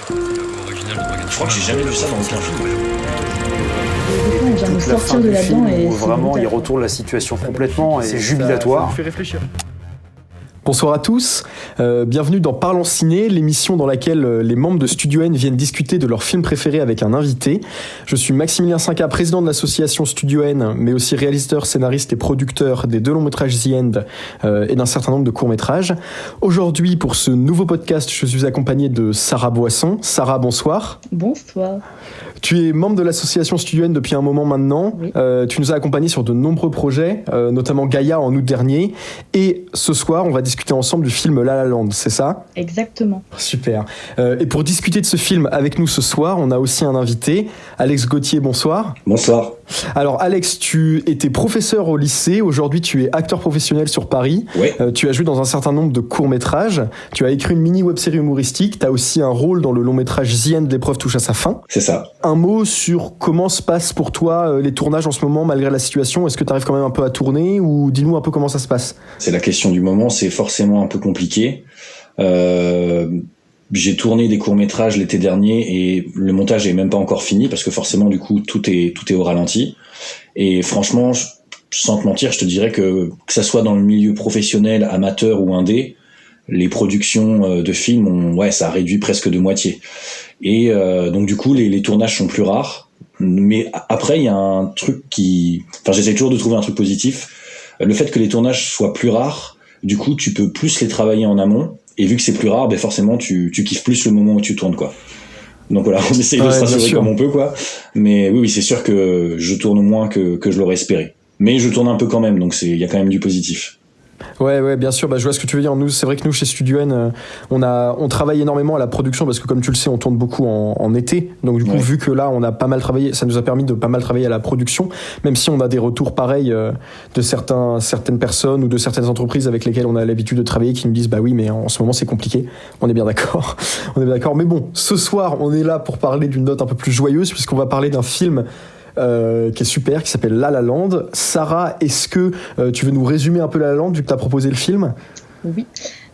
Je crois que j'ai jamais vu ça dans aucun film. On vient de Toute la sortir fin de du là-dedans film et où c'est vraiment brutal. il retourne la situation complètement et c'est jubilatoire. Ça fait réfléchir. Bonsoir à tous, bienvenue dans Parlons Ciné, l'émission dans laquelle les membres de Studio N viennent discuter de leurs films préférés avec un invité. Je suis Maximilien Cinca, président de l'association Studio N, mais aussi réalisateur, scénariste et producteur des 2 longs métrages The End et d'un certain nombre de courts métrages. Aujourd'hui, pour ce nouveau podcast, je suis accompagné de Sarah Boisson. Sarah, bonsoir. Bonsoir. Tu es membre de l'association Studio N depuis un moment maintenant. Oui. Tu nous as accompagnés sur de nombreux projets, notamment Gaïa en août dernier. Et ce soir, on va discuter ensemble du film La La Land, c'est ça ? Exactement. Super. Et pour discuter de ce film avec nous ce soir, on a aussi un invité, Alex Gauthier, bonsoir. Bonsoir. Alors Alex, tu étais professeur au lycée, aujourd'hui tu es acteur professionnel sur Paris. Ouais. Tu as joué dans un certain nombre de courts-métrages, tu as écrit une mini web-série humoristique, tu as aussi un rôle dans le long-métrage The End, l'épreuve touche à sa fin. C'est ça. Un mot sur comment se passent pour toi les tournages en ce moment malgré la situation. Est-ce que tu arrives quand même un peu à tourner ou dis-nous un peu comment ça se passe ? C'est la question du moment, c'est forcément un peu compliqué. J'ai tourné des courts-métrages l'été dernier et le montage est même pas encore fini parce que forcément du coup tout est au ralenti. Et franchement, sans te mentir, je te dirais que ça soit dans le milieu professionnel, amateur ou indé, les productions de films ça a réduit presque de moitié. Et donc du coup les tournages sont plus rares. Mais après il y a un truc j'essaie toujours de trouver un truc positif. Le fait que les tournages soient plus rares, du coup tu peux plus les travailler en amont. Et vu que c'est plus rare, forcément tu kiffes plus le moment où tu tournes, quoi. Donc voilà, on essaye de se rassurer comme on peut, quoi. Mais oui, c'est sûr que je tourne moins que je l'aurais espéré. Mais je tourne un peu quand même, donc il y a quand même du positif. Ouais, bien sûr, je vois ce que tu veux dire. Nous, c'est vrai que nous, chez Studio N, on travaille énormément à la production parce que, comme tu le sais, on tourne beaucoup en été. Donc, du coup, vu que là, on a pas mal travaillé, ça nous a permis de pas mal travailler à la production, même si on a des retours pareils de certaines personnes ou de certaines entreprises avec lesquelles on a l'habitude de travailler qui nous disent, bah oui, mais en ce moment, c'est compliqué. On est bien d'accord. Mais bon, ce soir, on est là pour parler d'une note un peu plus joyeuse puisqu'on va parler d'un film qui est super, qui s'appelle La La Land. Sarah, est-ce que tu veux nous résumer un peu La La Land vu que tu as proposé le film ? Oui.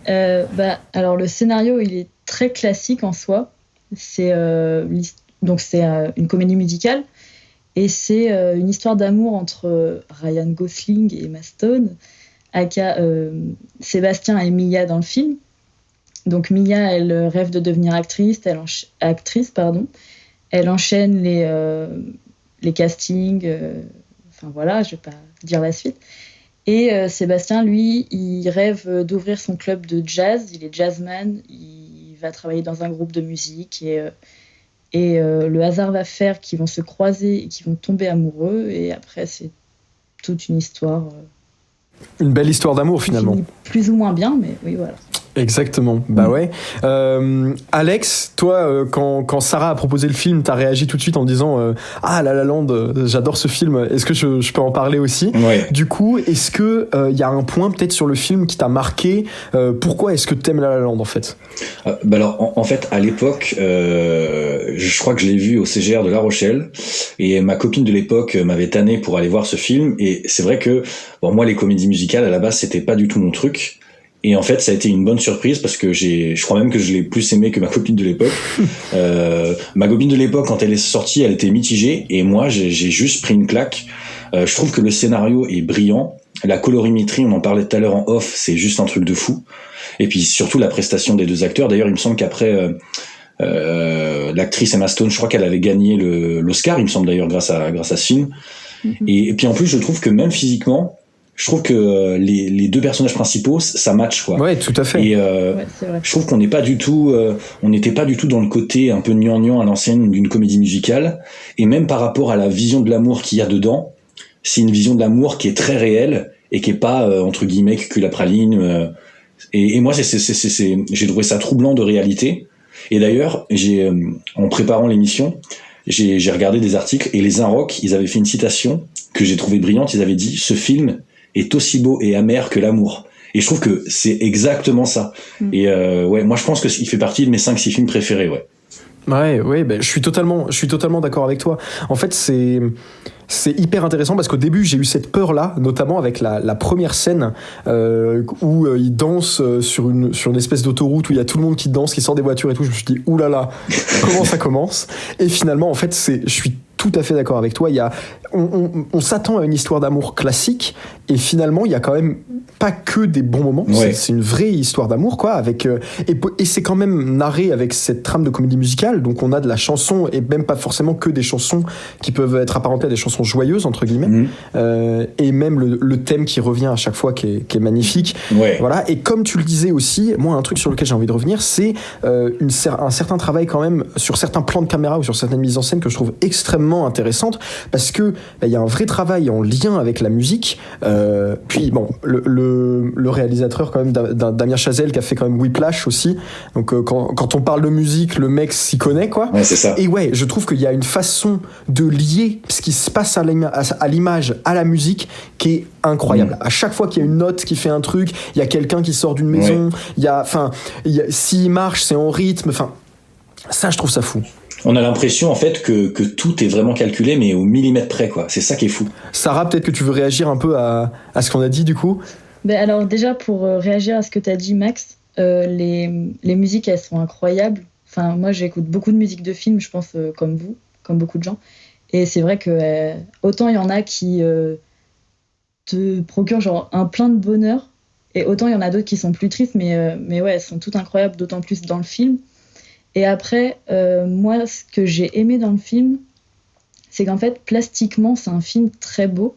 Alors le scénario, il est très classique en soi. C'est une comédie musicale et c'est une histoire d'amour entre Ryan Gosling et Emma Stone, aka Sébastien et Mia dans le film. Donc Mia, elle rêve de devenir actrice. Elle enchaîne les castings, je vais pas dire la suite. Et Sébastien, lui, il rêve d'ouvrir son club de jazz, il est jazzman, il va travailler dans un groupe de musique et le hasard va faire qu'ils vont se croiser et qu'ils vont tomber amoureux et après c'est toute une histoire. Une belle histoire d'amour finalement. Plus ou moins bien, mais oui, voilà. Exactement, ouais. Alex, toi, quand Sarah a proposé le film, t'as réagi tout de suite en disant La La Land, j'adore ce film, est-ce que je peux en parler aussi ? Ouais. Du coup, est-ce que y a un point peut-être sur le film qui t'a marqué ? Pourquoi est-ce que t'aimes La La Land en fait ? Alors en fait à l'époque, je crois que je l'ai vu au CGR de La Rochelle et ma copine de l'époque m'avait tanné pour aller voir ce film et c'est vrai que moi les comédies musicales à la base c'était pas du tout mon truc. Et en fait, ça a été une bonne surprise parce que je crois même que je l'ai plus aimé que ma copine de l'époque. Ma copine de l'époque, quand elle est sortie, elle était mitigée et moi, j'ai juste pris une claque. Je trouve que le scénario est brillant. La colorimétrie, on en parlait tout à l'heure en off, c'est juste un truc de fou. Et puis surtout la prestation des 2 acteurs. D'ailleurs, il me semble qu'après l'actrice Emma Stone, je crois qu'elle avait gagné l'Oscar, il me semble d'ailleurs grâce à ce film. Mm-hmm. Et puis en plus, je trouve que même physiquement, je trouve que les 2 personnages principaux ça match quoi. Ouais, tout à fait. Et c'est vrai. je trouve qu'on n'est pas du tout on n'était pas du tout dans le côté un peu gnangnan à l'ancienne d'une comédie musicale et même par rapport à la vision de l'amour qu'il y a dedans, c'est une vision de l'amour qui est très réelle et qui est pas entre guillemets cul-la-praline et moi j'ai trouvé ça troublant de réalité. Et d'ailleurs, en préparant l'émission, j'ai regardé des articles et les Inrock, ils avaient fait une citation que j'ai trouvée brillante, ils avaient dit ce film est aussi beau et amer que l'amour. Et je trouve que c'est exactement ça. Et moi je pense qu'il fait partie de mes 5-6 films préférés, ouais. Ouais, ben, je suis totalement d'accord avec toi. En fait, c'est hyper intéressant parce qu'au début, j'ai eu cette peur-là, notamment avec la première scène où ils dansent sur une espèce d'autoroute où il y a tout le monde qui danse, qui sort des voitures et tout. Je me suis dit, oulala, comment ça commence? Et finalement, en fait, je suis tout à fait d'accord avec toi. On s'attend à une histoire d'amour classique et finalement, il y a quand même pas que des bons moments. Ouais. C'est une vraie histoire d'amour, quoi. Et c'est quand même narré avec cette trame de comédie musicale. Donc, on a de la chanson et même pas forcément que des chansons qui peuvent être apparentées à des chansons joyeuses, entre guillemets. Et même le thème qui revient à chaque fois qui est magnifique. Ouais. Voilà. Et comme tu le disais aussi, moi, un truc sur lequel j'ai envie de revenir, c'est un certain travail quand même sur certains plans de caméra ou sur certaines mises en scène que je trouve extrêmement intéressantes parce que il y a un vrai travail en lien avec la musique. Puis bon, le réalisateur quand même Damien Chazelle qui a fait quand même Whiplash aussi. Donc quand on parle de musique, le mec s'y connaît, quoi. Ouais, c'est ça. Et ouais, je trouve qu'il y a une façon de lier ce qui se passe à l'image, à la musique, qui est incroyable. À chaque fois qu'il y a une note qui fait un truc, il y a quelqu'un qui sort d'une maison, s'il marche, c'est en rythme, ça, je trouve ça fou. On a l'impression en fait que tout est vraiment calculé mais au millimètre près, quoi. C'est ça qui est fou. Sarah, peut-être que tu veux réagir un peu à ce qu'on a dit du coup. Alors déjà pour réagir à ce que tu as dit Max, les musiques elles sont incroyables. Enfin moi j'écoute beaucoup de musique de film, je pense comme vous, comme beaucoup de gens. Et c'est vrai que autant il y en a qui te procurent genre un plein de bonheur et autant il y en a d'autres qui sont plus tristes mais ouais elles sont toutes incroyables, d'autant plus dans le film. Et après, moi, ce que j'ai aimé dans le film, c'est qu'en fait, plastiquement, c'est un film très beau.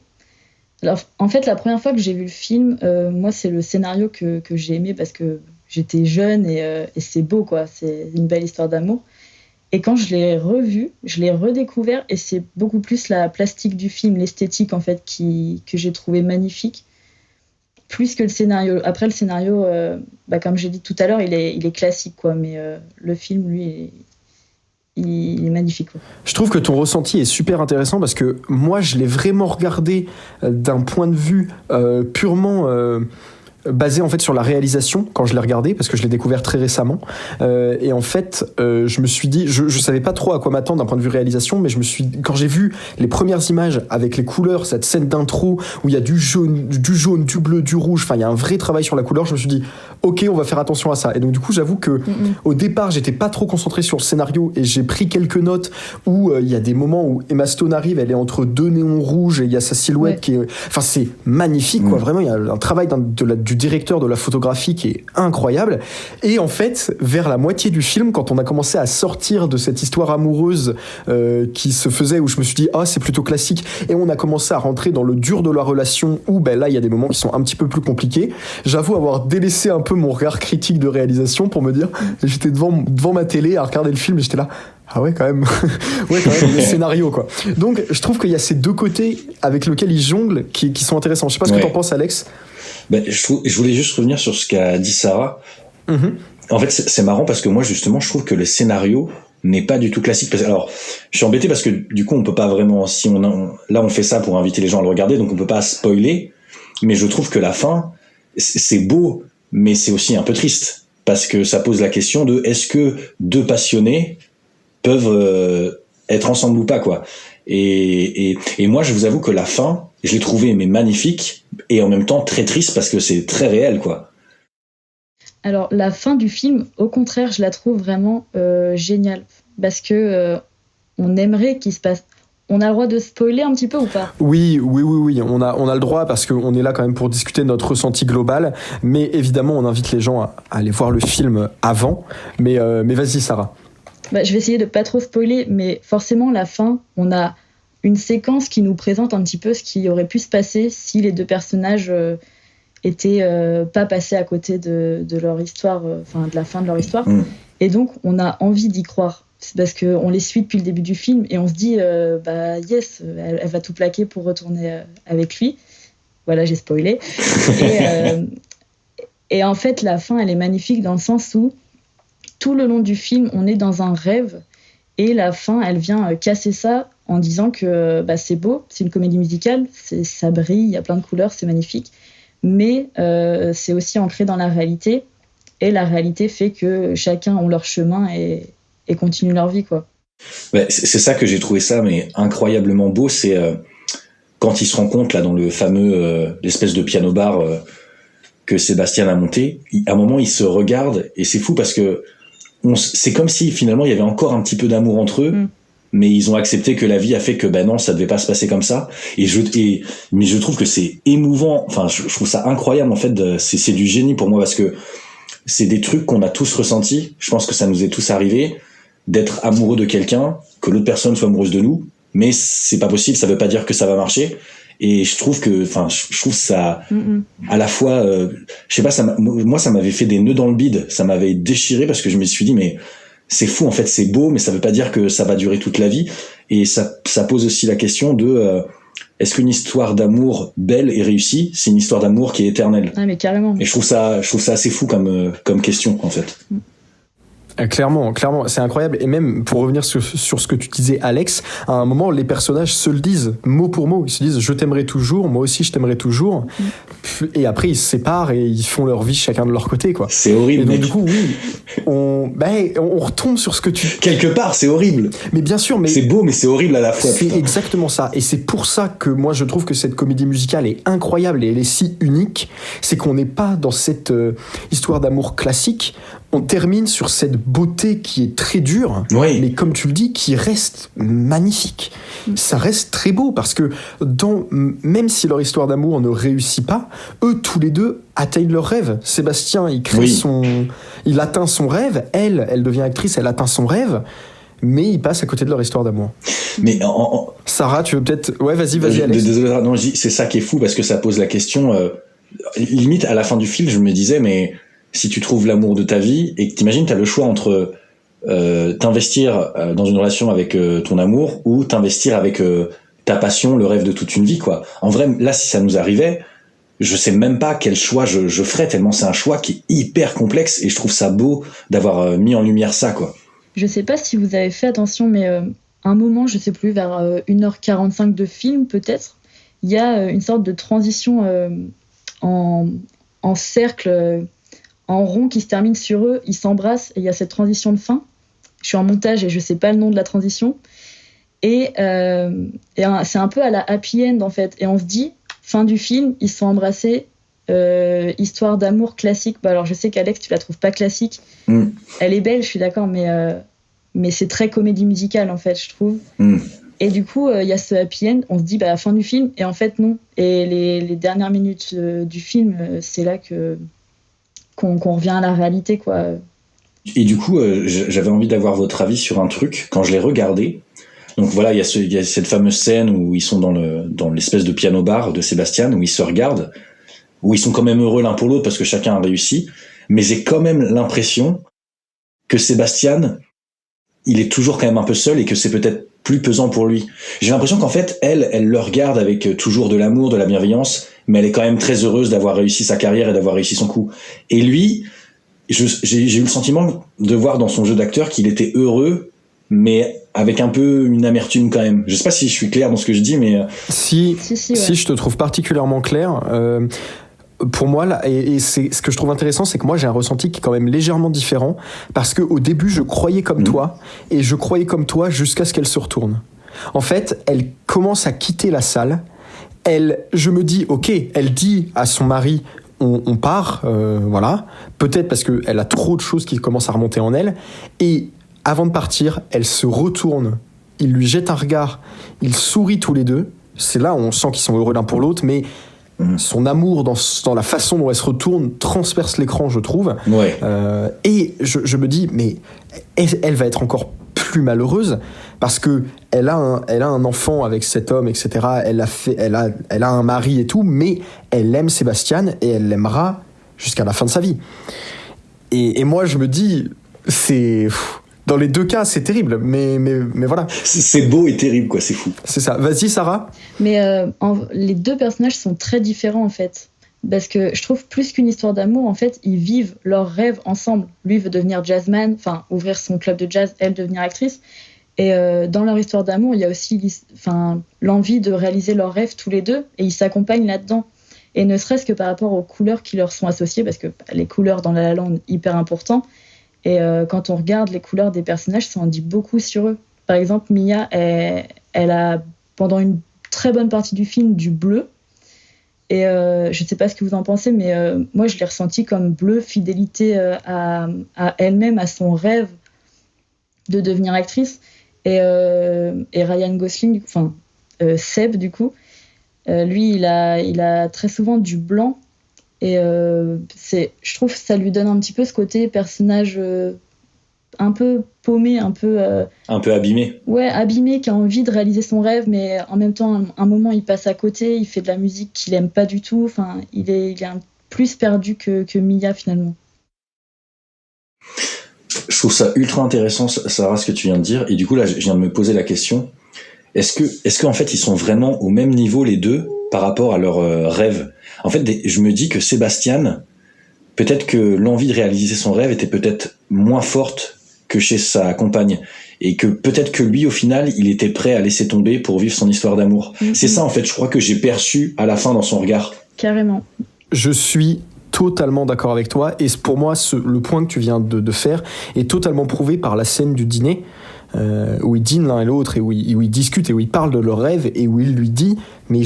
Alors, en fait, la première fois que j'ai vu le film, moi, c'est le scénario que j'ai aimé parce que j'étais jeune et c'est beau, quoi. C'est une belle histoire d'amour. Et quand je l'ai revu, je l'ai redécouvert et c'est beaucoup plus la plastique du film, l'esthétique, en fait, que j'ai trouvé magnifique. Plus que le scénario. Après, le scénario, comme j'ai dit tout à l'heure, il est classique, quoi. Mais le film, lui, il est magnifique, quoi. Je trouve que ton ressenti est super intéressant parce que moi, je l'ai vraiment regardé d'un point de vue purement basé en fait sur la réalisation quand je l'ai regardé parce que je l'ai découvert très récemment et en fait je me suis dit je savais pas trop à quoi m'attendre d'un point de vue réalisation mais quand j'ai vu les premières images avec les couleurs, cette scène d'intro où il y a du jaune, du bleu, du rouge, enfin il y a un vrai travail sur la couleur, je me suis dit ok on va faire attention à ça et donc du coup j'avoue que au départ j'étais pas trop concentré sur le scénario et j'ai pris quelques notes où il y a des moments où Emma Stone arrive, elle est entre deux néons rouges et il y a sa silhouette qui est, enfin c'est magnifique quoi, vraiment il y a un travail du directeur de la photographie qui est incroyable et en fait vers la moitié du film quand on a commencé à sortir de cette histoire amoureuse qui se faisait où je me suis dit c'est plutôt classique et on a commencé à rentrer dans le dur de la relation où là il y a des moments qui sont un petit peu plus compliqués, j'avoue avoir délaissé un peu mon regard critique de réalisation pour me dire j'étais devant ma télé à regarder le film et j'étais là ah ouais quand même le scénario quoi. Donc je trouve qu'il y a ces deux côtés avec lesquels ils jonglent qui sont intéressants. Je sais pas ce que t'en penses Alex. Je voulais juste revenir sur ce qu'a dit Sarah. En fait c'est marrant parce que moi justement je trouve que le scénario n'est pas du tout classique. Alors je suis embêté parce que du coup on peut pas vraiment, si là on fait ça pour inviter les gens à le regarder donc on peut pas spoiler, mais je trouve que la fin c'est beau mais c'est aussi un peu triste parce que ça pose la question de est-ce que deux passionnés peuvent être ensemble ou pas quoi. Et moi je vous avoue que la fin je l'ai trouvée mais magnifique et en même temps très triste parce que c'est très réel quoi. Alors la fin du film au contraire je la trouve vraiment géniale parce que on aimerait qu'il se passe. On a le droit de spoiler un petit peu ou pas ? Oui, on a le droit parce qu'on est là quand même pour discuter de notre ressenti global, mais évidemment on invite les gens à aller voir le film avant, mais vas-y Sarah. Je vais essayer de pas trop spoiler, mais forcément la fin, on a une séquence qui nous présente un petit peu ce qui aurait pu se passer si les deux personnages étaient pas passés à côté de leur histoire, de la fin de leur histoire. Et donc on a envie d'y croire. C'est parce qu'on les suit depuis le début du film et on se dit yes, elle va tout plaquer pour retourner avec lui. Voilà, j'ai spoilé. Et en fait, la fin, elle est magnifique dans le sens où tout le long du film, on est dans un rêve et la fin, elle vient casser ça en disant que c'est beau, c'est une comédie musicale, ça brille, il y a plein de couleurs, c'est magnifique, mais c'est aussi ancré dans la réalité et la réalité fait que chacun a leur chemin et continuent leur vie, quoi. Ouais, c'est ça que j'ai trouvé ça mais incroyablement beau, c'est quand ils se rencontrent là dans le fameux l'espèce de piano bar que Sébastien a monté. À un moment ils se regardent et c'est fou parce que c'est comme si finalement il y avait encore un petit peu d'amour entre eux, mais ils ont accepté que la vie a fait que non, ça devait pas se passer comme ça. Mais je trouve que c'est émouvant. Enfin, je trouve ça incroyable en fait. C'est du génie pour moi parce que c'est des trucs qu'on a tous ressentis. Je pense que ça nous est tous arrivé d'être amoureux de quelqu'un, que l'autre personne soit amoureuse de nous, mais c'est pas possible. Ça veut pas dire que ça va marcher. Et je trouve ça à la fois, je sais pas, moi ça m'avait fait des nœuds dans le bide, ça m'avait déchiré parce que je me suis dit mais c'est fou en fait, c'est beau, mais ça veut pas dire que ça va durer toute la vie. Et ça pose aussi la question de est-ce qu'une histoire d'amour belle et réussie, c'est une histoire d'amour qui est éternelle? Ah mais carrément. Et je trouve ça assez fou comme question en fait. Clairement, c'est incroyable. Et même pour revenir sur ce que tu disais, Alex, à un moment, les personnages se le disent mot pour mot. Ils se disent « je t'aimerai toujours, moi aussi je t'aimerai toujours ». Et après, ils se séparent et ils font leur vie chacun de leur côté, quoi. C'est horrible. Et donc, du coup, oui, on retombe sur ce que tu... Quelque part, c'est horrible. Mais bien sûr, mais... C'est beau, mais c'est horrible à la fois. C'est exactement ça. Et c'est pour ça que moi, je trouve que cette comédie musicale est incroyable et elle est si unique. C'est qu'on n'est pas dans cette histoire d'amour classique. On termine sur cette beauté qui est très dure, oui. Mais comme tu le dis, qui reste magnifique. Ça reste très beau parce que même si leur histoire d'amour ne réussit pas, eux tous les deux atteignent leur rêve. Sébastien, il atteint son rêve. Elle devient actrice, elle atteint son rêve. Mais ils passent à côté de leur histoire d'amour. Mais Sarah, tu veux peut-être... Ouais, vas-y, Alex. Désolé, non, c'est ça qui est fou parce que ça pose la question... limite, à la fin du film, je me disais, mais si tu trouves l'amour de ta vie et que t'imagines, t'as le choix entre t'investir dans une relation avec ton amour ou t'investir avec ta passion, le rêve de toute une vie, quoi. En vrai, là, si ça nous arrivait, je sais même pas quel choix je ferais, tellement c'est un choix qui est hyper complexe et je trouve ça beau d'avoir mis en lumière ça, quoi. Je sais pas si vous avez fait attention, mais un moment, je sais plus, vers 1h45 de film, peut-être, il y a une sorte de transition en cercle, en rond qui se termine sur eux, ils s'embrassent et il y a cette transition de fin. Je suis en montage et je sais pas le nom de la transition. Et c'est un peu à la happy end en fait. Et on se dit, fin du film, ils se sont embrassés, histoire d'amour classique. Bah, alors je sais qu'Alex, tu la trouves pas classique. Elle est belle, je suis d'accord, mais c'est très comédie musicale en fait, je trouve. Et du coup, il y a ce happy end, on se dit, bah, fin du film, et en fait non. Et les dernières minutes du film, c'est là qu'on revient à la réalité, quoi. Et du coup, j'avais envie d'avoir votre avis sur un truc quand je l'ai regardé. Donc voilà, il y a cette fameuse scène où ils sont dans l'espèce de piano bar de Sébastien, où ils se regardent, où ils sont quand même heureux l'un pour l'autre parce que chacun a réussi. Mais j'ai quand même l'impression que Sébastien, il est toujours quand même un peu seul et que c'est peut-être plus pesant pour lui. J'ai l'impression qu'en fait, elle le regarde avec toujours de l'amour, de la bienveillance, mais elle est quand même très heureuse d'avoir réussi sa carrière et d'avoir réussi son coup. Et lui, j'ai eu le sentiment de voir dans son jeu d'acteur qu'il était heureux, mais avec un peu une amertume quand même. Je sais pas si je suis clair dans ce que je dis, mais... Si, je te trouve particulièrement clair. Pour moi, là, et c'est ce que je trouve intéressant, c'est que moi j'ai un ressenti qui est quand même légèrement différent, parce qu'au début je croyais comme toi, et je croyais comme toi jusqu'à ce qu'elle se retourne. En fait, elle commence à quitter la salle, je me dis, ok, elle dit à son mari, on part, voilà, peut-être parce qu'elle a trop de choses qui commencent à remonter en elle, et avant de partir, elle se retourne, il lui jette un regard, ils sourient tous les deux, c'est là où on sent qu'ils sont heureux l'un pour l'autre, mais son amour dans la façon dont elle se retourne transperce l'écran, je trouve. Ouais. Et je me dis, mais elle va être encore plus malheureuse parce que elle a un enfant avec cet homme, etc. Elle a un mari et tout, mais elle aime Sébastien et elle l'aimera jusqu'à la fin de sa vie. Et moi, je me dis, dans les deux cas, c'est terrible, mais voilà. C'est beau et terrible, quoi, c'est fou. C'est ça. Vas-y, Sarah. Mais les deux personnages sont très différents, en fait. Parce que je trouve, plus qu'une histoire d'amour, en fait, ils vivent leurs rêves ensemble. Lui veut devenir jazzman, enfin, ouvrir son club de jazz, elle devenir actrice. Et dans leur histoire d'amour, il y a aussi l'envie de réaliser leurs rêves tous les deux, et ils s'accompagnent là-dedans. Et ne serait-ce que par rapport aux couleurs qui leur sont associées, parce que les couleurs dans La La Land, hyper important. Et quand on regarde les couleurs des personnages, ça en dit beaucoup sur eux. Par exemple, Mia, elle a, pendant une très bonne partie du film, du bleu. Et je ne sais pas ce que vous en pensez, mais moi, je l'ai ressenti comme bleu, fidélité à elle-même, à son rêve de devenir actrice. Et Ryan Gosling, Seb, du coup, lui, il a très souvent du blanc. Et je trouve que ça lui donne un petit peu ce côté personnage un peu paumé, un peu abîmé. Ouais, abîmé, qui a envie de réaliser son rêve, mais en même temps, un moment, il passe à côté, il fait de la musique qu'il aime pas du tout. Enfin, il est plus perdu que Mia, finalement. Je trouve ça ultra intéressant, Sarah, ce que tu viens de dire. Et du coup, là, je viens de me poser la question. Est-ce qu'en fait, ils sont vraiment au même niveau, les deux, par rapport à leur rêve? En fait, je me dis que Sébastien, peut-être que l'envie de réaliser son rêve était peut-être moins forte que chez sa compagne. Et que peut-être que lui, au final, il était prêt à laisser tomber pour vivre son histoire d'amour. Mm-hmm. C'est ça, en fait, je crois que j'ai perçu à la fin dans son regard. Carrément. Je suis totalement d'accord avec toi. Et pour moi, le point que tu viens de faire est totalement prouvé par la scène du dîner. Où ils dînent l'un et l'autre et où ils discutent et où ils parlent de leurs rêves et où il lui dit mais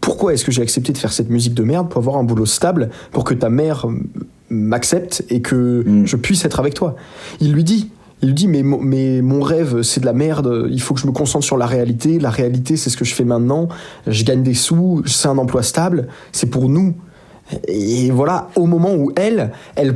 pourquoi est-ce que j'ai accepté de faire cette musique de merde pour avoir un boulot stable, pour que ta mère m'accepte et que je puisse être avec toi. Il lui dit mais mon rêve c'est de la merde, il faut que je me concentre sur la réalité c'est ce que je fais maintenant, je gagne des sous, c'est un emploi stable, c'est pour nous. Et voilà, au moment où elle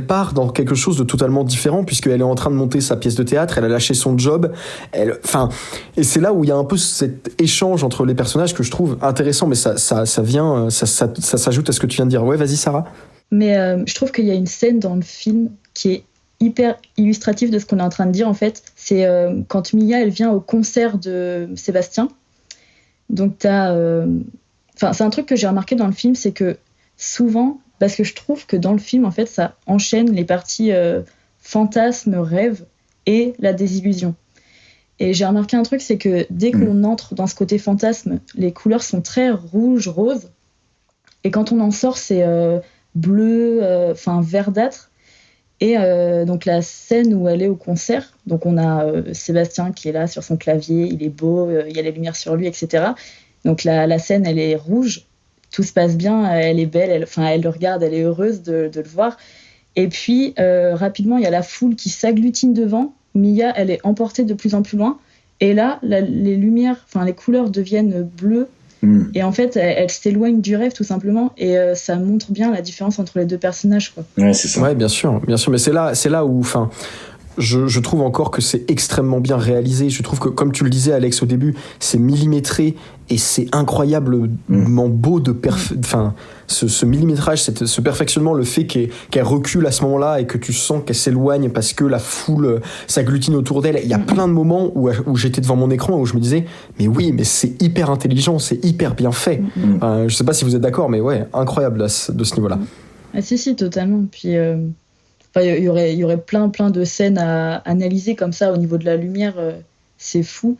part dans quelque chose de totalement différent, puisqu'elle est en train de monter sa pièce de théâtre, elle a lâché son job, et c'est là où il y a un peu cet échange entre les personnages que je trouve intéressant, mais ça s'ajoute à ce que tu viens de dire. Ouais, vas-y Sarah. Mais je trouve qu'il y a une scène dans le film qui est hyper illustrative de ce qu'on est en train de dire en fait. C'est quand Mia elle vient au concert de Sébastien. Donc c'est un truc que j'ai remarqué dans le film, c'est que souvent, parce que je trouve que dans le film, en fait, ça enchaîne les parties fantasme, rêve et la désillusion. Et j'ai remarqué un truc, c'est que dès qu'on entre dans ce côté fantasme, les couleurs sont très rouge, rose. Et quand on en sort, c'est bleu, verdâtre. Et donc la scène où elle est au concert, donc on a Sébastien qui est là sur son clavier, il est beau, il y a les lumières sur lui, etc. Donc la scène, elle est rouge. Tout se passe bien, elle est belle, elle le regarde, elle est heureuse de le voir. Et puis, rapidement, il y a la foule qui s'agglutine devant. Mia, elle est emportée de plus en plus loin. Et là, les lumières, les couleurs deviennent bleues. Et en fait, elle s'éloigne du rêve, tout simplement. Et ça montre bien la différence entre les deux personnages, quoi. Ouais, c'est ça. Ouais, bien sûr. Mais c'est là où... Je trouve encore que c'est extrêmement bien réalisé. Je trouve que, comme tu le disais, Alex, au début, c'est millimétré et c'est incroyablement beau ce millimétrage, ce perfectionnement, le fait qu'elle recule à ce moment-là et que tu sens qu'elle s'éloigne parce que la foule s'agglutine autour d'elle. Il y a plein de moments où j'étais devant mon écran où je me disais, mais oui, mais c'est hyper intelligent, c'est hyper bien fait. Je sais pas si vous êtes d'accord, mais ouais, incroyable de ce niveau-là. Ah, si, totalement. Puis... il y aurait plein de scènes à analyser comme ça au niveau de la lumière, c'est fou.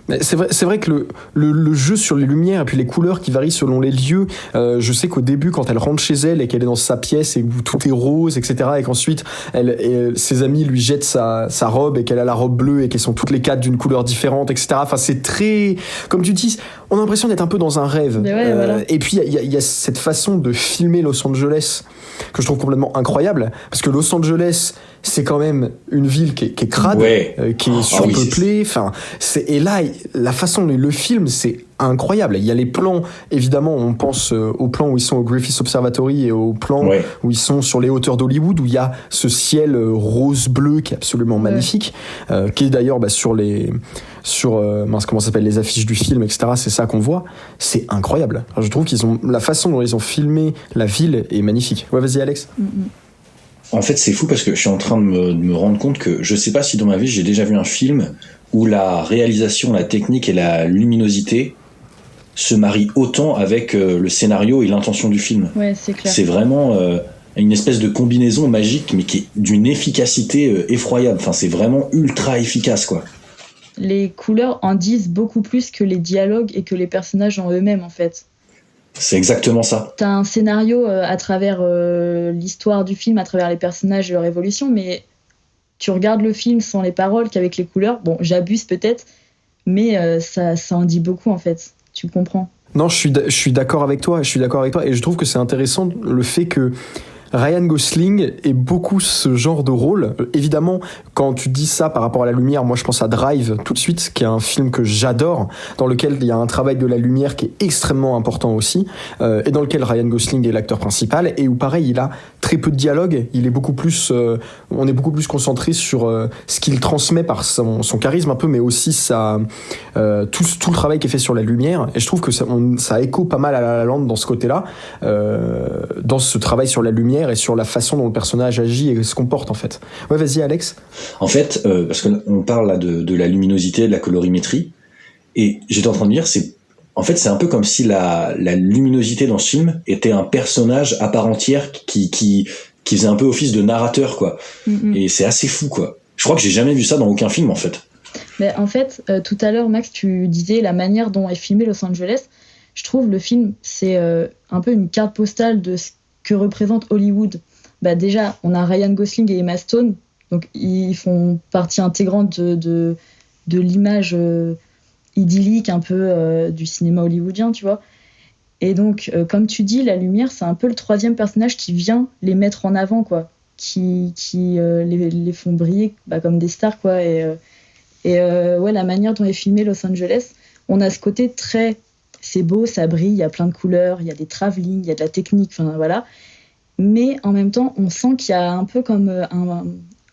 Mais c'est vrai que le jeu sur les lumières et puis les couleurs qui varient selon les lieux, je sais qu'au début quand elle rentre chez elle et qu'elle est dans sa pièce et où tout est rose, etc., et qu'ensuite ses amis lui jettent sa robe et qu'elle a la robe bleue et qu'elles sont toutes les quatre d'une couleur différente, etc. Enfin, c'est très, comme tu dis, on a l'impression d'être un peu dans un rêve. Ouais, voilà. Et puis il y a cette façon de filmer Los Angeles que je trouve complètement incroyable, parce que Los Angeles, c'est quand même une ville qui est crade, qui est surpeuplée. Et là, la dont le film, c'est incroyable. Il y a les plans, évidemment, on pense aux plans où ils sont au Griffith Observatory et aux plans où ils sont sur les hauteurs d'Hollywood, où il y a ce ciel rose-bleu qui est absolument magnifique, qui est d'ailleurs comment ça s'appelle, les affiches du film, etc. C'est ça qu'on voit. C'est incroyable. Alors, je trouve la façon dont ils ont filmé la ville est magnifique. Ouais, vas-y, Alex. En fait, c'est fou parce que je suis en train de me rendre compte que je sais pas si dans ma vie j'ai déjà vu un film où la réalisation, la technique et la luminosité se marient autant avec le scénario et l'intention du film. Ouais, c'est clair. C'est vraiment une espèce de combinaison magique, mais qui est d'une efficacité effroyable. Enfin, c'est vraiment ultra efficace, quoi. Les couleurs en disent beaucoup plus que les dialogues et que les personnages en eux-mêmes, en fait. C'est exactement ça. T'as un scénario à travers l'histoire du film, à travers les personnages et leur évolution, mais tu regardes le film sans les paroles qu'avec les couleurs. Bon, j'abuse peut-être, mais ça en dit beaucoup en fait. Tu comprends? Non, je suis d'accord avec toi. Et je trouve que c'est intéressant le fait que Ryan Gosling ait beaucoup ce genre de rôle. Évidemment, quand tu dis ça par rapport à la lumière, moi je pense à Drive tout de suite, qui est un film que j'adore, dans lequel il y a un travail de la lumière qui est extrêmement important aussi, et dans lequel Ryan Gosling est l'acteur principal, et où pareil, il a très peu de dialogue, il est beaucoup plus, on est beaucoup plus concentré sur ce qu'il transmet par son charisme un peu, mais aussi tout le travail qui est fait sur la lumière, et je trouve que ça écho pas mal à La La Land dans ce côté-là, dans ce travail sur la lumière et sur la façon dont le personnage agit et se comporte en fait. Ouais, vas-y Alex. En fait, parce qu'on parle là de la luminosité, de la colorimétrie, et j'étais en train de dire, c'est un peu comme si la luminosité dans ce film était un personnage à part entière qui faisait un peu office de narrateur, quoi. Mm-hmm. Et c'est assez fou, quoi. Je crois que j'ai jamais vu ça dans aucun film, en fait. Mais en fait, tout à l'heure, Max, tu disais la manière dont est filmé Los Angeles. Je trouve le film, c'est un peu une carte postale de ce que représente Hollywood. Bah déjà, on a Ryan Gosling et Emma Stone, donc ils font partie intégrante de l'image idyllique un peu du cinéma hollywoodien, tu vois. Et donc, comme tu dis, la lumière, c'est un peu le troisième personnage qui vient les mettre en avant, quoi, qui les font briller comme des stars, quoi. Et ouais, la manière dont est filmé Los Angeles, on a ce côté très... C'est beau, ça brille, il y a plein de couleurs, il y a des travelling, il y a de la technique, enfin voilà. Mais en même temps, on sent qu'il y a un peu comme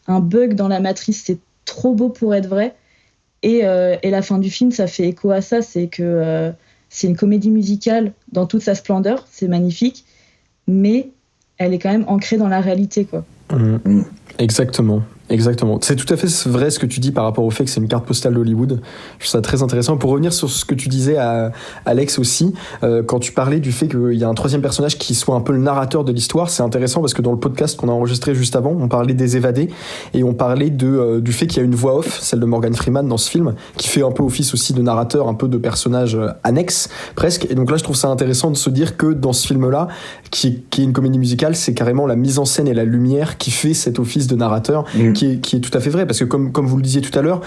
un bug dans la matrice. C'est trop beau pour être vrai. Et la fin du film, ça fait écho à ça. C'est que c'est une comédie musicale dans toute sa splendeur. C'est magnifique. Mais elle est quand même ancrée dans la réalité, quoi. Exactement. C'est tout à fait vrai ce que tu dis par rapport au fait que c'est une carte postale d'Hollywood. Je trouve ça très intéressant. Pour revenir sur ce que tu disais à Alex aussi, quand tu parlais du fait qu'il y a un troisième personnage qui soit un peu le narrateur de l'histoire, c'est intéressant parce que dans le podcast qu'on a enregistré juste avant, on parlait des évadés et on parlait du fait qu'il y a une voix off, celle de Morgan Freeman dans ce film, qui fait un peu office aussi de narrateur, un peu de personnage annexe presque. Et donc là, je trouve ça intéressant de se dire que dans ce film-là, qui est une comédie musicale, c'est carrément la mise en scène et la lumière qui fait cet office de narrateur, qui est tout à fait vrai, parce que comme vous le disiez tout à l'heure,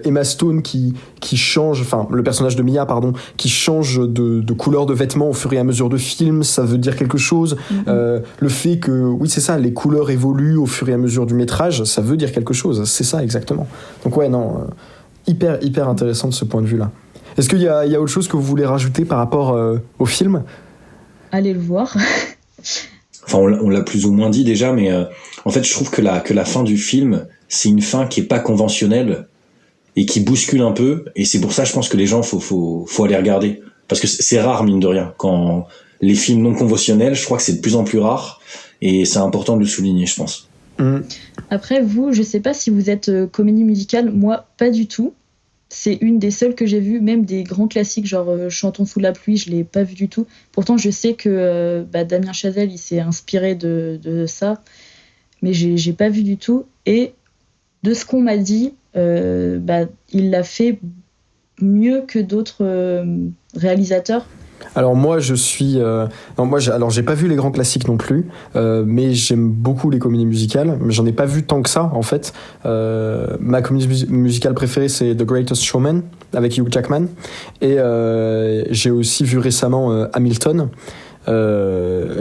Emma Stone qui change, enfin le personnage de Mia, qui change de couleur de vêtements au fur et à mesure de film, ça veut dire quelque chose. Le fait que, oui c'est ça, les couleurs évoluent au fur et à mesure du métrage, ça veut dire quelque chose, c'est ça exactement. Donc ouais, non, hyper intéressant de ce point de vue-là. Est-ce qu'il y a autre chose que vous voulez rajouter par rapport au film ? Allez le voir. Enfin, on l'a plus ou moins dit déjà, mais en fait, je trouve que la fin du film, c'est une fin qui est pas conventionnelle et qui bouscule un peu. Et c'est pour ça, je pense que les gens, faut aller regarder. Parce que c'est rare, mine de rien. Quand les films non conventionnels, je crois que c'est de plus en plus rare. Et c'est important de le souligner, je pense. Après, vous, je sais pas si vous êtes comédie musicale. Moi, pas du tout. C'est une des seules que j'ai vues, même des grands classiques, genre Chantons sous la pluie, je l'ai pas vu du tout. Pourtant, je sais que Damien Chazelle, il s'est inspiré de ça, mais j'ai pas vu du tout. Et de ce qu'on m'a dit, il l'a fait mieux que d'autres réalisateurs. Alors moi j'ai pas vu les grands classiques non plus, mais j'aime beaucoup les comédies musicales, mais j'en ai pas vu tant que ça en fait. Ma comédie musicale préférée c'est The Greatest Showman avec Hugh Jackman, et j'ai aussi vu récemment Hamilton,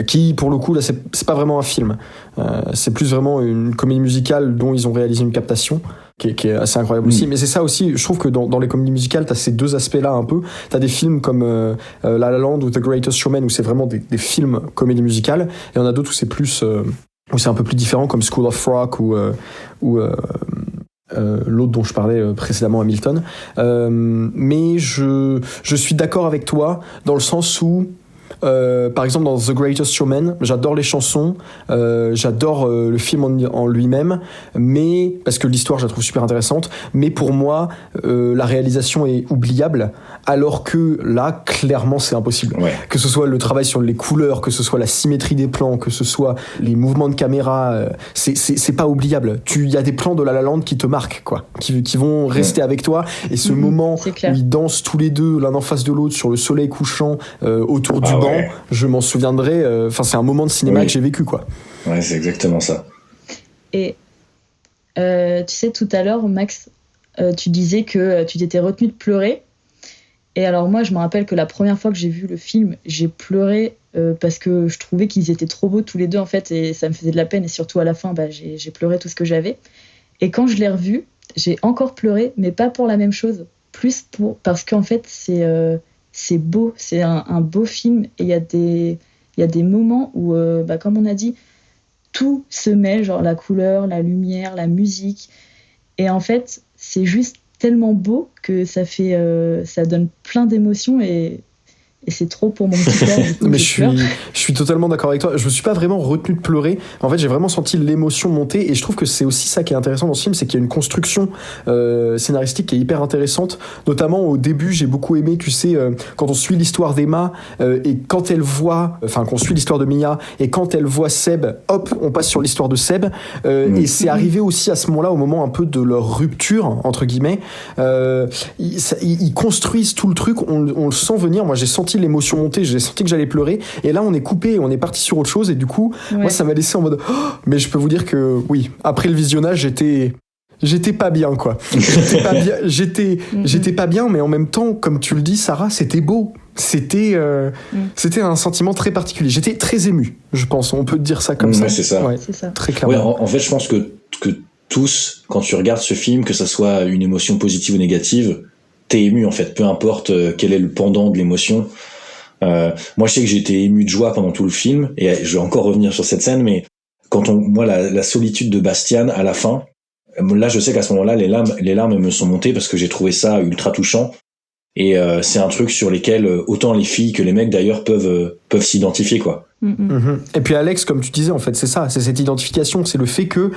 qui pour le coup là c'est pas vraiment un film, c'est plus vraiment une comédie musicale dont ils ont réalisé une captation qui est assez incroyable aussi. Mais c'est ça aussi, je trouve que dans les comédies musicales t'as ces deux aspects là un peu. T'as des films comme La La Land ou The Greatest Showman où c'est vraiment des films comédie musicale, et on a d'autres où c'est plus où c'est un peu plus différent comme School of Rock ou l'autre dont je parlais précédemment, Hamilton. Mais je suis d'accord avec toi dans le sens où par exemple dans The Greatest Showman, j'adore les chansons, j'adore le film en lui-même, mais parce que l'histoire je la trouve super intéressante, mais pour moi la réalisation est oubliable, alors que là clairement c'est impossible. Que ce soit le travail sur les couleurs, que ce soit la symétrie des plans, que ce soit les mouvements de caméra, c'est pas oubliable. Il y a des plans de La La Land qui te marquent, quoi, qui vont rester avec toi, et ce moment où ils dansent tous les deux l'un en face de l'autre sur le soleil couchant autour du banc, je m'en souviendrai. Enfin, c'est un moment de cinéma que j'ai vécu, quoi. Ouais, c'est exactement ça. Et Tu sais, tout à l'heure, Max, tu disais que tu t'étais retenu de pleurer. Et alors moi, je me rappelle que la première fois que j'ai vu le film, j'ai pleuré parce que je trouvais qu'ils étaient trop beaux tous les deux, en fait, et ça me faisait de la peine. Et surtout, à la fin, j'ai pleuré tout ce que j'avais. Et quand je l'ai revu, j'ai encore pleuré, mais pas pour la même chose. Parce qu'en fait, c'est beau. C'est un beau film. Et il y a des moments où, comme on a dit, tout se mêle, genre la couleur, la lumière, la musique. Et en fait, c'est juste tellement beau que ça donne plein d'émotions et c'est trop pour mon petit cœur. Mais je suis totalement d'accord avec toi. Je me suis pas vraiment retenu de pleurer. En fait, j'ai vraiment senti l'émotion monter et je trouve que c'est aussi ça qui est intéressant dans ce film, c'est qu'il y a une construction scénaristique qui est hyper intéressante. Notamment au début, j'ai beaucoup aimé, tu sais, quand on suit l'histoire d'Emma et quand elle voit, qu'on suit l'histoire de Mia et quand elle voit Seb, hop, on passe sur l'histoire de Seb. Et c'est arrivé aussi à ce moment-là, au moment un peu de leur rupture entre guillemets. Ils construisent tout le truc, on le sent venir. Moi, j'ai senti l'émotion monter, j'ai senti que j'allais pleurer et là on est coupé, on est parti sur autre chose et du coup moi ça m'a laissé en mode mais je peux vous dire que oui, après le visionnage j'étais pas bien quoi. J'étais pas bien mais en même temps comme tu le dis Sarah, c'était beau. C'était un sentiment très particulier. J'étais très ému, je pense, on peut dire ça comme ça. C'est ça. C'est ça. Très clairement. En fait, je pense que tous, quand tu regardes ce film, que ça soit une émotion positive ou négative, t'es ému en fait, peu importe quel est le pendant de l'émotion. Moi je sais que j'ai été ému de joie pendant tout le film et je vais encore revenir sur cette scène, mais quand la solitude de Bastian à la fin, là je sais qu'à ce moment-là les larmes me sont montées parce que j'ai trouvé ça ultra touchant et c'est un truc sur lesquels autant les filles que les mecs d'ailleurs peuvent s'identifier quoi. Et puis Alex, comme tu disais en fait, c'est ça, c'est cette identification, c'est le fait que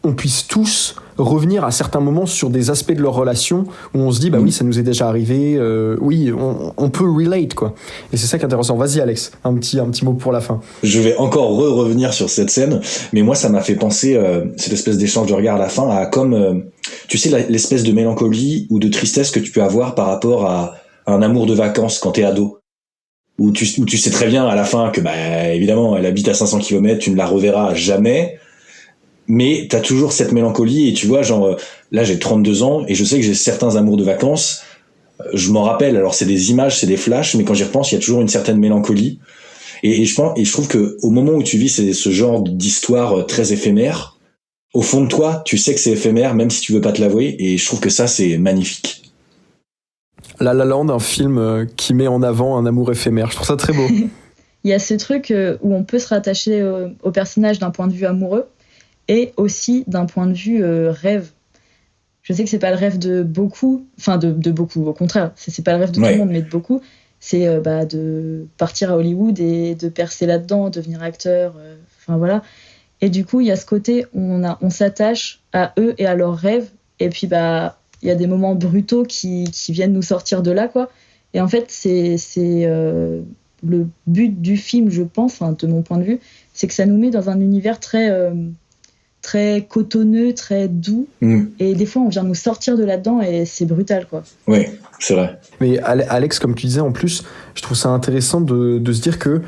on puisse tous revenir à certains moments sur des aspects de leur relation où on se dit oui, ça nous est déjà arrivé, oui, on peut relate quoi. Et c'est ça qui est intéressant. Vas-y Alex, un petit mot pour la fin. Je vais encore revenir sur cette scène, mais moi ça m'a fait penser cette espèce d'échange de regard à la fin à comme tu sais l'espèce de mélancolie ou de tristesse que tu peux avoir par rapport à un amour de vacances quand t'es ado. Où tu sais très bien à la fin que évidemment elle habite à 500 km, tu ne la reverras jamais. Mais t'as toujours cette mélancolie et tu vois genre là j'ai 32 ans et je sais que j'ai certains amours de vacances, je m'en rappelle, alors c'est des images, c'est des flashs, mais quand j'y repense il y a toujours une certaine mélancolie et je trouve que au moment où tu vis ce genre d'histoire très éphémère, au fond de toi tu sais que c'est éphémère même si tu veux pas te l'avouer et je trouve que ça c'est magnifique. La La Land, un film qui met en avant un amour éphémère, je trouve ça très beau. Il y a ce truc où on peut se rattacher au personnage d'un point de vue amoureux et aussi d'un point de vue rêve. Je sais que c'est pas le rêve de beaucoup, enfin de beaucoup, au contraire, c'est pas le rêve de tout le monde, mais de beaucoup. C'est de partir à Hollywood et de percer là-dedans, devenir acteur, voilà. Et du coup, il y a ce côté où on s'attache à eux et à leurs rêves, et puis il y a des moments brutaux qui viennent nous sortir de là, quoi. Et en fait, c'est le but du film, je pense, de mon point de vue, c'est que ça nous met dans un univers très cotonneux, très doux. Et des fois, on vient nous sortir de là-dedans et c'est brutal, quoi. Oui, c'est vrai. Mais Alex, comme tu disais, en plus, je trouve ça intéressant de se dire que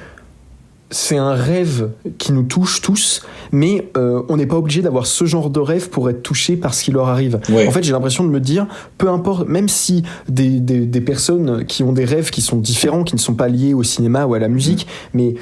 c'est un rêve qui nous touche tous, mais on n'est pas obligé d'avoir ce genre de rêve pour être touché par ce qui leur arrive. En fait, j'ai l'impression de me dire, peu importe, même si des personnes qui ont des rêves qui sont différents, qui ne sont pas liés au cinéma ou à la musique, mais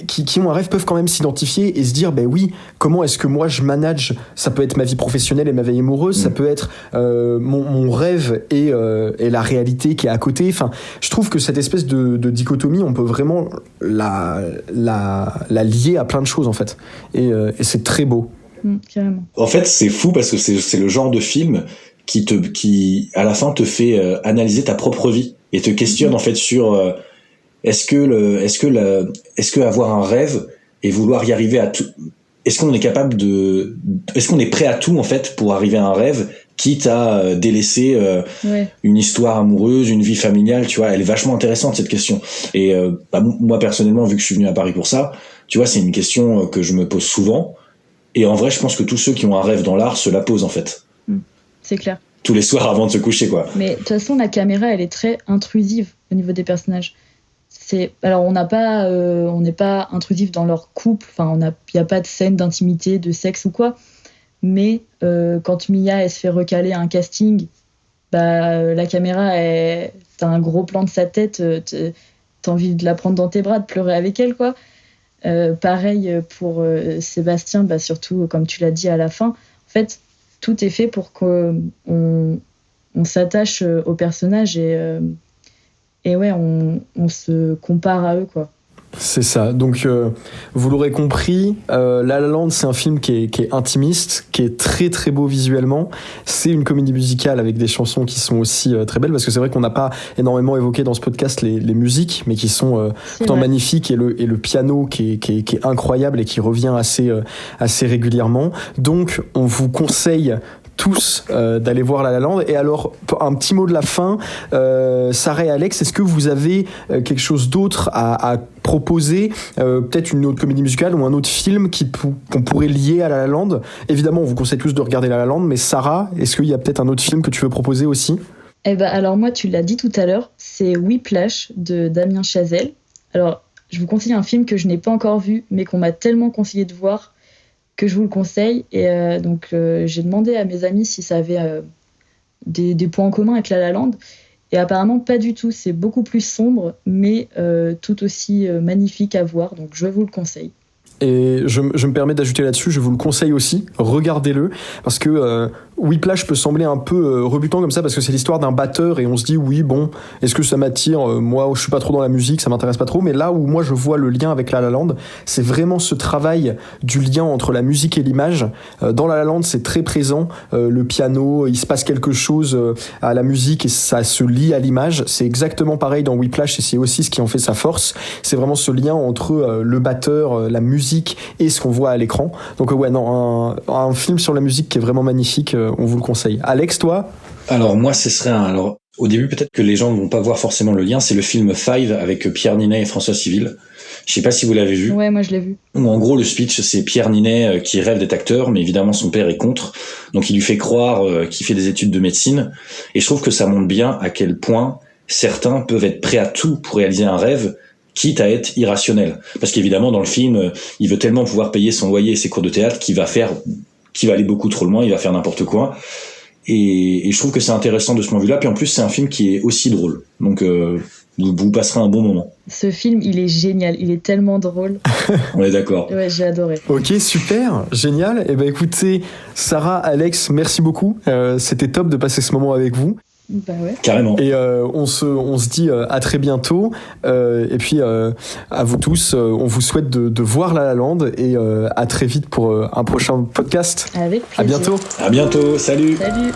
qui ont un rêve peuvent quand même s'identifier et se dire, oui, comment est-ce que moi je manage, ça peut être ma vie professionnelle et ma vie amoureuse, ça peut être mon rêve et la réalité qui est à côté. Enfin, je trouve que cette espèce de dichotomie, on peut vraiment la lier à plein de choses en fait et c'est très beau. Carrément. En fait c'est fou parce que c'est le genre de film qui à la fin te fait analyser ta propre vie et te questionne en fait sur est-ce que avoir un rêve et vouloir y arriver à tout, est-ce qu'on est capable est-ce qu'on est prêt à tout en fait pour arriver à un rêve quitte à délaisser une histoire amoureuse, une vie familiale, tu vois, elle est vachement intéressante cette question. Et moi personnellement, vu que je suis venu à Paris pour ça, tu vois, c'est une question que je me pose souvent. Et en vrai, je pense que tous ceux qui ont un rêve dans l'art se la posent en fait. C'est clair. Tous les soirs avant de se coucher, quoi. Mais de toute façon, la caméra, elle est très intrusive au niveau des personnages. Alors, on n'est pas intrusif dans leur couple. Enfin, il n'y a pas de scène d'intimité, de sexe ou quoi. mais quand Mia elle se fait recaler à un casting, la caméra, t'as un gros plan de sa tête, t'as envie de la prendre dans tes bras, de pleurer avec elle, quoi. Pareil pour Sébastien, surtout comme tu l'as dit à la fin. En fait, tout est fait pour qu'on s'attache au personnage et ouais, on se compare à eux, quoi. C'est ça. Donc, vous l'aurez compris, La La Land, c'est un film qui est intimiste, qui est très très beau visuellement. C'est une comédie musicale avec des chansons qui sont aussi très belles, parce que c'est vrai qu'on n'a pas énormément évoqué dans ce podcast les musiques, mais qui sont pourtant magnifiques, et le piano qui est incroyable et qui revient assez régulièrement. Donc, on vous conseille tous d'aller voir La La Land. Et alors, un petit mot de la fin, Sarah et Alex, est-ce que vous avez quelque chose d'autre à proposer, peut-être une autre comédie musicale ou un autre film qu'on pourrait lier à La La Land? Évidemment, on vous conseille tous de regarder La La Land, mais Sarah, est-ce qu'il y a peut-être un autre film que tu veux proposer aussi? Alors moi, tu l'as dit tout à l'heure, c'est Whiplash de Damien Chazelle. Alors, je vous conseille un film que je n'ai pas encore vu, mais qu'on m'a tellement conseillé de voir que je vous le conseille. Et donc, j'ai demandé à mes amis si ça avait des points en commun avec La La Land. Et apparemment, pas du tout. C'est beaucoup plus sombre, mais tout aussi magnifique à voir. Donc, je vous le conseille. Et je me permets d'ajouter là-dessus, je vous le conseille aussi, regardez-le, parce que Whiplash peut sembler un peu rebutant comme ça, parce que c'est l'histoire d'un batteur, et on se dit, oui, bon, est-ce que ça m'attire? Moi, je suis pas trop dans la musique, ça m'intéresse pas trop, mais là où moi je vois le lien avec La La Land, c'est vraiment ce travail du lien entre la musique et l'image. Dans La La Land, c'est très présent, le piano, il se passe quelque chose à la musique, et ça se lie à l'image. C'est exactement pareil dans Whiplash, et c'est aussi ce qui en fait sa force. C'est vraiment ce lien entre le batteur, la musique, et ce qu'on voit à l'écran. Donc ouais, non, un film sur la musique qui est vraiment magnifique, on vous le conseille. Alex, toi? Alors moi, ce serait alors au début, peut-être que les gens ne vont pas voir forcément le lien, c'est le film Five avec Pierre Ninet et François Civil. Je sais pas si vous l'avez vu. Ouais, moi je l'ai vu. Où en gros, le speech, c'est Pierre Ninet qui rêve d'être acteur, mais évidemment son père est contre. Donc il lui fait croire qu'il fait des études de médecine. Et je trouve que ça montre bien à quel point certains peuvent être prêts à tout pour réaliser un rêve, quitte à être irrationnel. Parce qu'évidemment, dans le film, il veut tellement pouvoir payer son loyer et ses cours de théâtre qu'il va aller beaucoup trop loin, il va faire n'importe quoi. Et je trouve que c'est intéressant de ce point de vue-là. Puis en plus, c'est un film qui est aussi drôle. Donc, vous passerez un bon moment. Ce film, il est génial. Il est tellement drôle. On est d'accord. Ouais, j'ai adoré. Ok, super, génial. Eh ben écoutez, Sarah, Alex, merci beaucoup. C'était top de passer ce moment avec vous. Bah ouais. Carrément. Et on se dit à très bientôt. Et puis à vous tous, on vous souhaite de voir La La Land, et à très vite pour un prochain podcast. Avec plaisir. À bientôt. À bientôt. Salut. Salut.